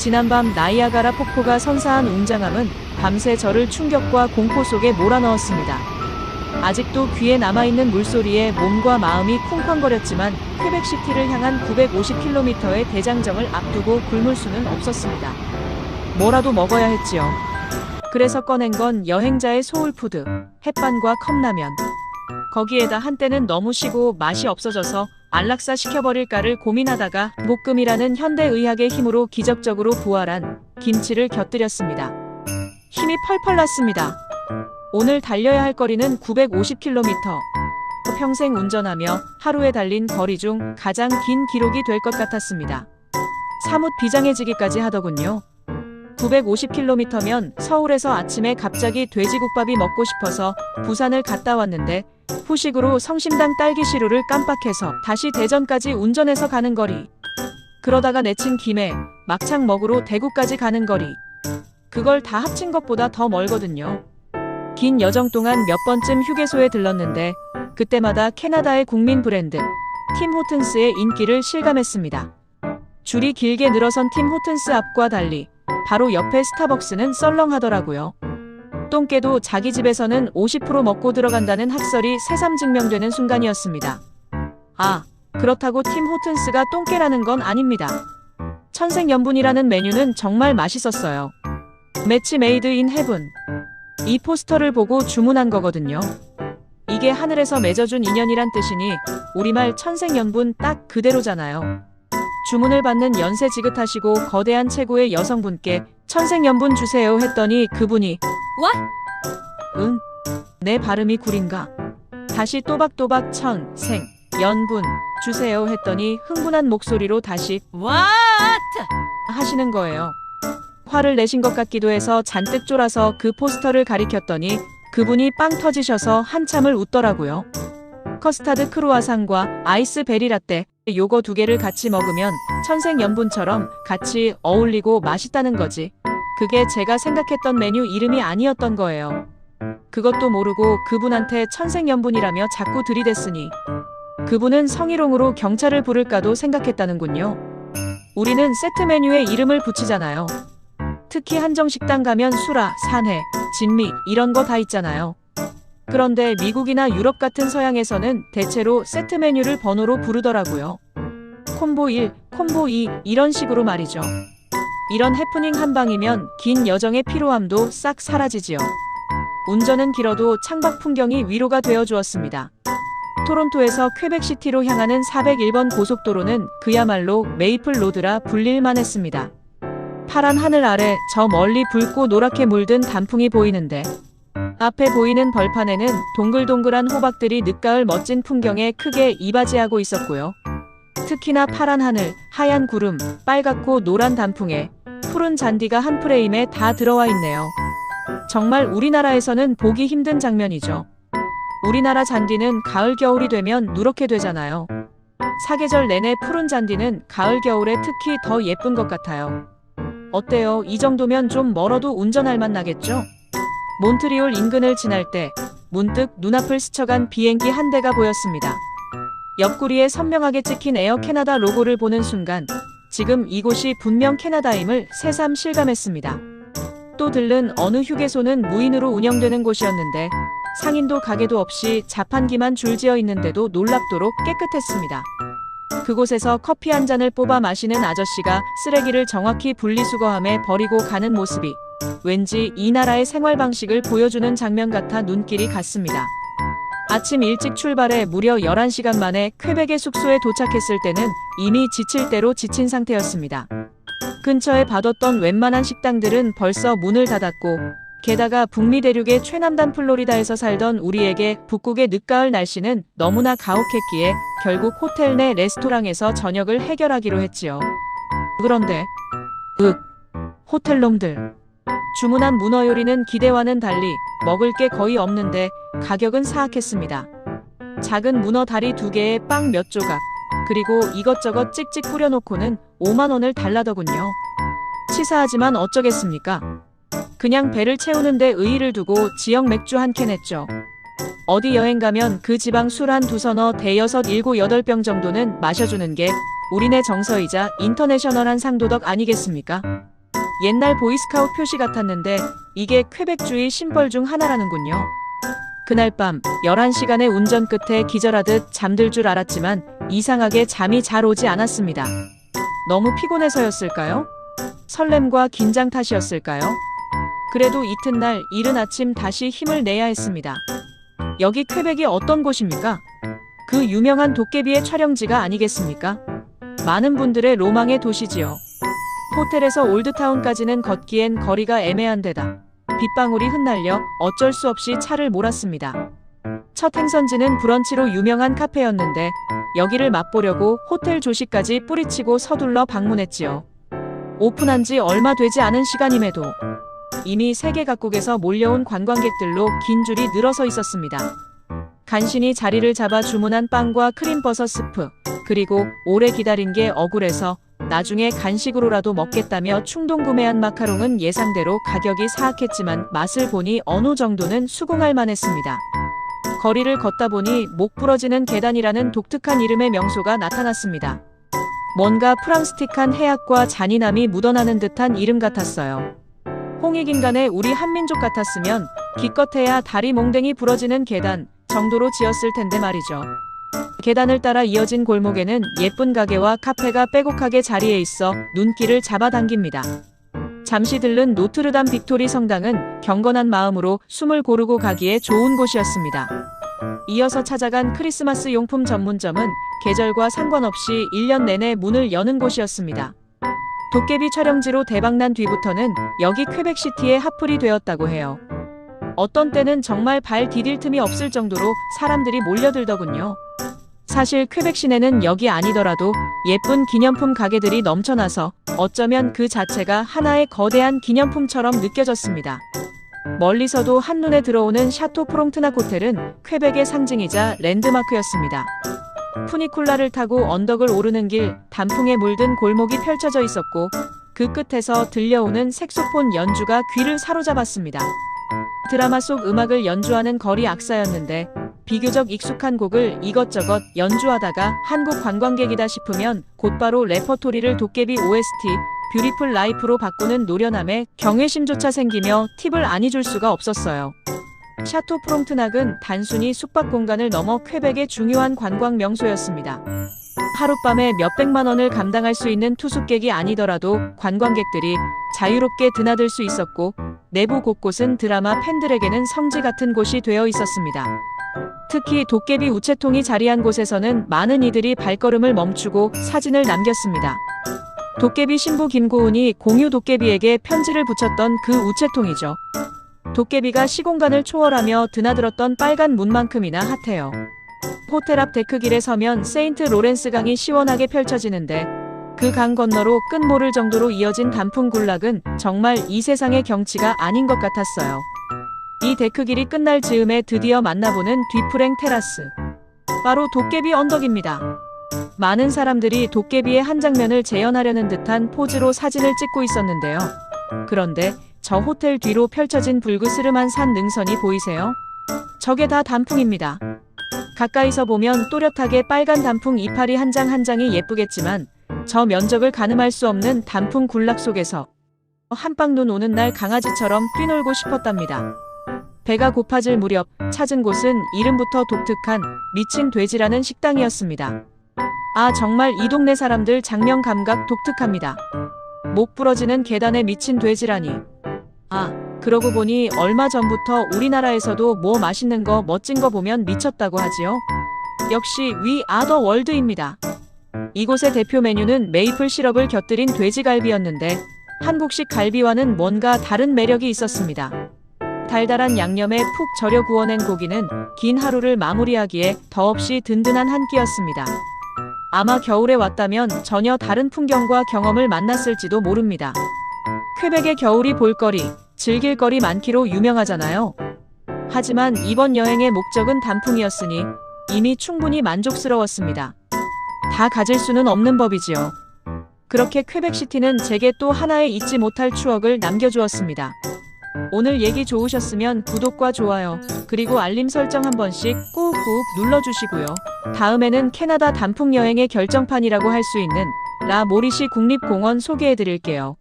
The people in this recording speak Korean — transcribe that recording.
지난밤 나이아가라 폭포가 선사한 웅장함은 밤새 저를 충격과 공포 속에 몰아넣었습니다. 아직도 귀에 남아있는 물소리에 몸과 마음이 쿵쾅거렸지만 퀘벡시티를 향한 950km의 대장정을 앞두고 굶을 수는 없었습니다. 뭐라도 먹어야 했지요. 그래서 꺼낸 건 여행자의 소울푸드, 햇반과 컵라면. 거기에다 한때는 너무 시고 맛이 없어져서 안락사 시켜버릴까를 고민하다가 볶음이라는 현대의학의 힘으로 기적적으로 부활한 김치를 곁들였습니다. 힘이 펄펄 났습니다. 오늘 달려야 할 거리는 950km. 평생 운전하며 하루에 달린 거리 중 가장 긴 기록이 될 것 같았습니다. 사뭇 비장해지기까지 하더군요. 950km면 서울에서 아침에 갑자기 돼지국밥이 먹고 싶어서 부산을 갔다 왔는데 후식으로 성심당 딸기시루를 깜빡해서 다시 대전까지 운전해서 가는 거리. 그러다가 내친 김에 막창 먹으러 대구까지 가는 거리. 그걸 다 합친 것보다 더 멀거든요. 긴 여정 동안 몇 번쯤 휴게소에 들렀는데 그때마다 캐나다의 국민 브랜드 팀 호튼스의 인기를 실감했습니다. 줄이 길게 늘어선 팀 호튼스 앞과 달리 바로 옆에 스타벅스는 썰렁하더라고요. 똥개도 자기 집에서는 50% 먹고 들어간다는 학설이 새삼 증명되는 순간이었습니다. 아, 그렇다고 팀 호튼스가 똥개라는 건 아닙니다. 천생연분이라는 메뉴는 정말 맛있었어요. 매치 메이드 인 헤븐. 이 포스터를 보고 주문한 거거든요. 이게 하늘에서 맺어준 인연이란 뜻이니 우리말 천생연분 딱 그대로잖아요. 주문을 받는 연세 지긋하시고 거대한 체구의 여성분께 천생연분 주세요 했더니 그분이 What? 응? 내 발음이 구린가? 다시 또박또박 천생연분 주세요 했더니 흥분한 목소리로 다시 What? 하시는 거예요. 화를 내신 것 같기도 해서 잔뜩 쫄아서 그 포스터를 가리켰더니 그분이 빵 터지셔서 한참을 웃더라고요. 커스타드 크루아상과 아이스 베리라떼 요거 두 개를 같이 먹으면 천생연분처럼 같이 어울리고 맛있다는 거지. 그게 제가 생각했던 메뉴 이름이 아니었던 거예요. 그것도 모르고 그분한테 천생연분이라며 자꾸 들이댔으니 그분은 성희롱으로 경찰을 부를까도 생각했다는군요. 우리는 세트 메뉴에 이름을 붙이잖아요. 특히 한정식당 가면 수라, 산해, 진미 이런 거 다 있잖아요. 그런데 미국이나 유럽 같은 서양에서는 대체로 세트 메뉴를 번호로 부르더라고요. 콤보 1, 콤보 2 이런 식으로 말이죠. 이런 해프닝 한 방이면 긴 여정의 피로함도 싹 사라지지요. 운전은 길어도 창밖 풍경이 위로가 되어 주었습니다. 토론토에서 퀘벡시티로 향하는 401번 고속도로는 그야말로 메이플 로드라 불릴만 했습니다. 파란 하늘 아래 저 멀리 붉고 노랗게 물든 단풍이 보이는데 앞에 보이는 벌판에는 동글동글한 호박들이 늦가을 멋진 풍경에 크게 이바지하고 있었고요. 특히나 파란 하늘, 하얀 구름, 빨갛고 노란 단풍에 푸른 잔디가 한 프레임에 다 들어와 있네요. 정말 우리나라에서는 보기 힘든 장면이죠. 우리나라 잔디는 가을 겨울이 되면 누렇게 되잖아요. 사계절 내내 푸른 잔디는 가을 겨울에 특히 더 예쁜 것 같아요. 어때요? 이 정도면 좀 멀어도 운전할 맛 나겠죠? 몬트리올 인근을 지날 때 문득 눈앞을 스쳐간 비행기 한 대가 보였습니다. 옆구리에 선명하게 찍힌 에어 캐나다 로고를 보는 순간 지금 이곳이 분명 캐나다임을 새삼 실감했습니다. 또 들른 어느 휴게소는 무인으로 운영되는 곳이었는데 상인도 가게도 없이 자판기만 줄지어 있는데도 놀랍도록 깨끗했습니다. 그곳에서 커피 한 잔을 뽑아 마시는 아저씨가 쓰레기를 정확히 분리수거함에 버리고 가는 모습이 왠지 이 나라의 생활 방식을 보여주는 장면 같아 눈길이 갔습니다. 아침 일찍 출발해 무려 11시간 만에 퀘벡의 숙소에 도착했을 때는 이미 지칠 대로 지친 상태였습니다. 근처에 봐뒀던 웬만한 식당들은 벌써 문을 닫았고 게다가 북미 대륙의 최남단 플로리다에서 살던 우리에게 북극의 늦가을 날씨는 너무나 가혹했기에 결국 호텔 내 레스토랑에서 저녁을 해결하기로 했지요. 그런데 호텔놈들. 주문한 문어 요리는 기대와는 달리 먹을 게 거의 없는데 가격은 사악했습니다. 작은 문어 다리 2개에 빵 몇 조각, 그리고 이것저것 찍찍 뿌려놓고는 5만 원을 달라더군요. 치사하지만 어쩌겠습니까? 그냥 배를 채우는데 의의를 두고 지역 맥주 한 캔 했죠. 어디 여행 가면 그 지방 술 한 2서너 대여섯 7, 8병 정도는 마셔주는 게 우리네 정서이자 인터내셔널한 상도덕 아니겠습니까? 옛날 보이스카우트 표시 같았는데 이게 퀘벡주의 심벌 중 하나라는군요. 그날 밤 11시간의 운전 끝에 기절하듯 잠들 줄 알았지만 이상하게 잠이 잘 오지 않았습니다. 너무 피곤해서였을까요? 설렘과 긴장 탓이었을까요? 그래도 이튿날 이른 아침 다시 힘을 내야 했습니다. 여기 퀘벡이 어떤 곳입니까? 그 유명한 도깨비의 촬영지가 아니겠습니까? 많은 분들의 로망의 도시지요. 호텔에서 올드타운까지는 걷기엔 거리가 애매한 데다 빗방울이 흩날려 어쩔 수 없이 차를 몰았습니다. 첫 행선지는 브런치로 유명한 카페였는데 여기를 맛보려고 호텔 조식까지 뿌리치고 서둘러 방문했지요. 오픈한 지 얼마 되지 않은 시간임에도 이미 세계 각국에서 몰려온 관광객들로 긴 줄이 늘어서 있었습니다. 간신히 자리를 잡아 주문한 빵과 크림버섯 스프, 그리고 오래 기다린 게 억울해서 나중에 간식으로라도 먹겠다며 충동 구매한 마카롱은 예상대로 가격이 사악했지만 맛을 보니 어느 정도는 수긍할 만했습니다. 거리를 걷다 보니 목 부러지는 계단이라는 독특한 이름의 명소가 나타났습니다. 뭔가 프랑스틱한 해악과 잔인함이 묻어나는 듯한 이름 같았어요. 홍익인간의 우리 한민족 같았으면 기껏해야 다리 몽댕이 부러지는 계단 정도로 지었을 텐데 말이죠. 계단을 따라 이어진 골목에는 예쁜 가게와 카페가 빼곡하게 자리에 있어 눈길을 잡아당깁니다. 잠시 들른 노트르담 빅토리 성당은 경건한 마음으로 숨을 고르고 가기에 좋은 곳이었습니다. 이어서 찾아간 크리스마스 용품 전문점은 계절과 상관없이 1년 내내 문을 여는 곳이었습니다. 도깨비 촬영지로 대박난 뒤부터는 여기 퀘벡시티의 핫플이 되었다고 해요. 어떤 때는 정말 발 디딜 틈이 없을 정도로 사람들이 몰려들더군요. 사실 퀘벡 시내는 여기 아니더라도 예쁜 기념품 가게들이 넘쳐나서 어쩌면 그 자체가 하나의 거대한 기념품처럼 느껴졌습니다. 멀리서도 한눈에 들어오는 샤토 프롱트낙 호텔은 퀘벡의 상징이자 랜드마크였습니다. 푸니쿨라를 타고 언덕을 오르는 길, 단풍에 물든 골목이 펼쳐져 있었고 그 끝에서 들려오는 색소폰 연주가 귀를 사로잡았습니다. 드라마 속 음악을 연주하는 거리 악사였는데 비교적 익숙한 곡을 이것저것 연주하다가 한국 관광객이다 싶으면 곧바로 레퍼토리를 도깨비 OST 뷰티풀 라이프로 바꾸는 노련함에 경외심조차 생기며 팁을 아니 줄 수가 없었어요. 샤토 프롱트낙은 단순히 숙박 공간을 넘어 퀘벡의 중요한 관광 명소였습니다. 하룻밤에 몇백만 원을 감당할 수 있는 투숙객이 아니더라도 관광객들이 자유롭게 드나들 수 있었고 내부 곳곳은 드라마 팬들에게는 성지 같은 곳이 되어 있었습니다. 특히 도깨비 우체통이 자리한 곳에서는 많은 이들이 발걸음을 멈추고 사진을 남겼습니다. 도깨비 신부 김고은이 공유 도깨비에게 편지를 붙였던 그 우체통이죠. 도깨비가 시공간을 초월하며 드나들었던 빨간 문만큼이나 핫해요. 호텔 앞 데크길에 서면 세인트 로렌스 강이 시원하게 펼쳐지는데 그 강 건너로 끝 모를 정도로 이어진 단풍 군락은 정말 이 세상의 경치가 아닌 것 같았어요. 이 데크길이 끝날 즈음에 드디어 만나보는 뒤풀행 테라스. 바로 도깨비 언덕입니다. 많은 사람들이 도깨비의 한 장면을 재현하려는 듯한 포즈로 사진을 찍고 있었는데요. 그런데 저 호텔 뒤로 펼쳐진 불그스름한 산 능선이 보이세요? 저게 다 단풍입니다. 가까이서 보면 또렷하게 빨간 단풍 이파리 한 장 한 장이 예쁘겠지만 저 면적을 가늠할 수 없는 단풍 군락 속에서 한방 눈 오는 날 강아지처럼 뛰놀고 싶었답니다. 배가 고파질 무렵 찾은 곳은 이름부터 독특한 미친 돼지라는 식당이었습니다. 아, 정말 이 동네 사람들 장면 감각 독특합니다. 목 부러지는 계단에 미친 돼지라니. 아, 그러고 보니 얼마 전부터 우리나라에서도 뭐 맛있는 거 멋진 거 보면 미쳤다고 하지요. 역시 위 아더 월드입니다. 이곳의 대표 메뉴는 메이플 시럽을 곁들인 돼지갈비였는데 한국식 갈비와는 뭔가 다른 매력이 있었습니다. 달달한 양념에 푹 절여 구워낸 고기는 긴 하루를 마무리하기에 더없이 든든한 한 끼였습니다. 아마 겨울에 왔다면 전혀 다른 풍경과 경험을 만났을지도 모릅니다. 퀘벡의 겨울이 볼거리, 즐길 거리 많기로 유명하잖아요. 하지만 이번 여행의 목적은 단풍이었으니 이미 충분히 만족스러웠습니다. 다 가질 수는 없는 법이지요. 그렇게 퀘벡시티는 제게 또 하나의 잊지 못할 추억을 남겨주었습니다. 오늘 얘기 좋으셨으면 구독과 좋아요, 그리고 알림 설정 한 번씩 꾹꾹 눌러주시고요. 다음에는 캐나다 단풍 여행의 결정판이라고 할 수 있는 라 모리시 국립공원 소개해드릴게요.